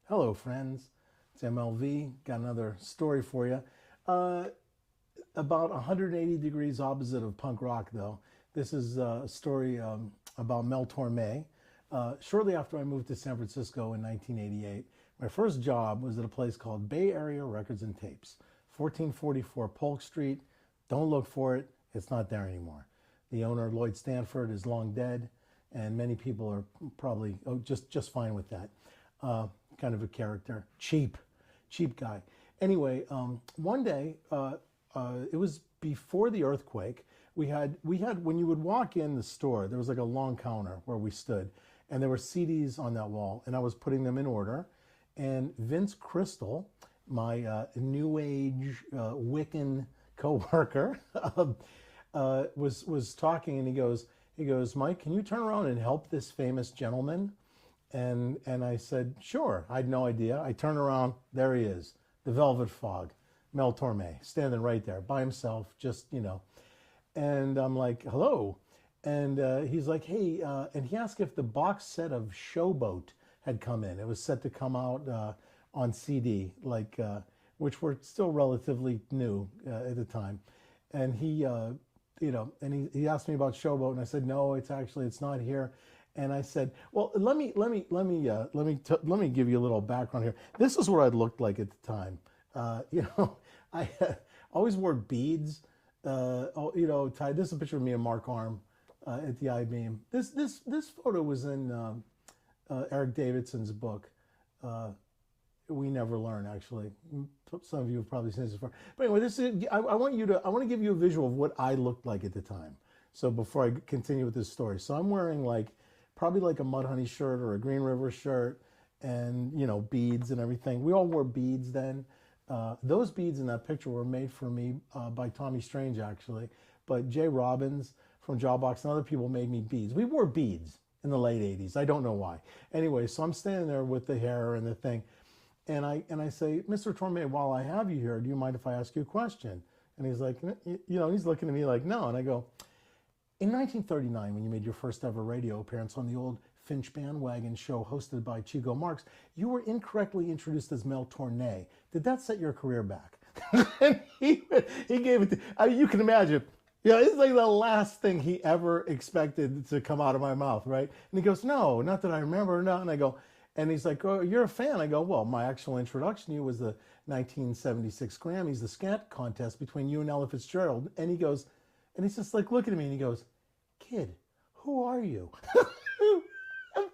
Hello, friends. It's MLV. Got another story for you. Uh, about 180 degrees opposite of punk rock, though. This is a story about Mel Tormé. Shortly after I moved to San Francisco in 1988, my first job was at a place called Bay Area Records and Tapes, 1444 Polk Street. Don't look for it. It's not there anymore. The owner, Lloyd Stanford, is long dead, and many people are probably just fine with that. Kind of a character, cheap guy. Anyway, one day, it was before the earthquake. We had when you would walk in the store, there was like a long counter where we stood, and there were CDs on that wall, and I was putting them in order. And Vince Crystal, my new age Wiccan coworker, was talking, and he goes, Mike, can you turn around and help this famous gentleman? And I said, sure. I had no idea. I turn around, there he is, the Velvet Fog, Mel Tormé, standing right there by himself, just. And I'm like, hello. And he's like, hey, and he asked if the box set of Showboat had come in. It was set to come out on CD, which were still relatively new at the time. And he asked me about Showboat, and I said, no, it's not here. And I said, well, let me give you a little background here. This is what I looked like at the time. I always wore beads. Tied. This is a picture of me and Mark Arm at the I-Beam. This photo was in Eric Davidson's book. We Never Learn, actually. Some of you have probably seen this before. But anyway, I want to give you a visual of what I looked like at the time. So before I continue with this story, so I'm wearing probably like a Mudhoney shirt or a Green River shirt, and beads and everything. We all wore beads then. Those beads in that picture were made for me by Tommy Strange, actually. But Jay Robbins from Jawbox and other people made me beads. We wore beads in the late 80s. I don't know why. Anyway, so I'm standing there with the hair and the thing. And I say, Mr. Tormé, while I have you here, do you mind if I ask you a question? And he's like, he's looking at me like, no. And I go, in 1939, when you made your first ever radio appearance on the old Finch Bandwagon show hosted by Chico Marx, you were incorrectly introduced as Mel Tormé. Did that set your career back? And he gave it to, you can imagine. Yeah, it's like the last thing he ever expected to come out of my mouth, right? And he goes, no, not that I remember, no. And I go, and he's like, oh, you're a fan. I go, well, my actual introduction to you was the 1976 Grammys, the scat contest between you and Ella Fitzgerald. And he goes, and he's just like looking at me, and he goes, kid, who are you?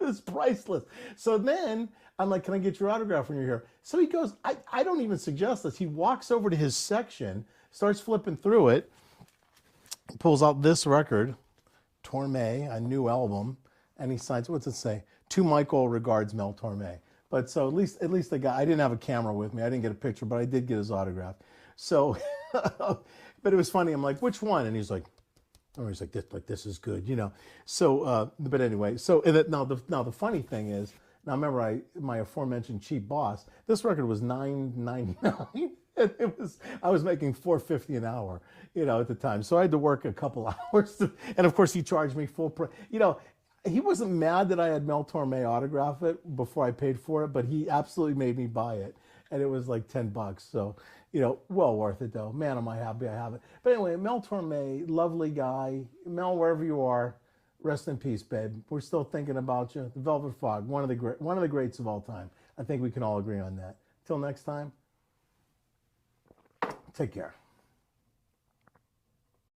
It's priceless. So then I'm like, can I get your autograph when you're here? So he goes, I don't even suggest this. He walks over to his section, starts flipping through it, pulls out this record, Tormé, a new album, and he signs, what's it say? To Michael, regards, Mel Tormé. But so at least the guy, I didn't have a camera with me. I didn't get a picture, but I did get his autograph. So, but it was funny. I'm like, which one? And he's like, this is good. So, but anyway, so now the funny thing is, now remember my aforementioned cheap boss. This record was $9.99. I was making $4.50 an hour, at the time. So I had to work a couple hours, and of course he charged me full price. He wasn't mad that I had Mel Tormé autograph it before I paid for it, but he absolutely made me buy it, and it was like $10. So, well worth it though. Man, am I happy I have it. But anyway, Mel Tormé, lovely guy. Mel, wherever you are, rest in peace, babe. We're still thinking about you. The Velvet Fog, one of the greats of all time. I think we can all agree on that. Till next time, take care.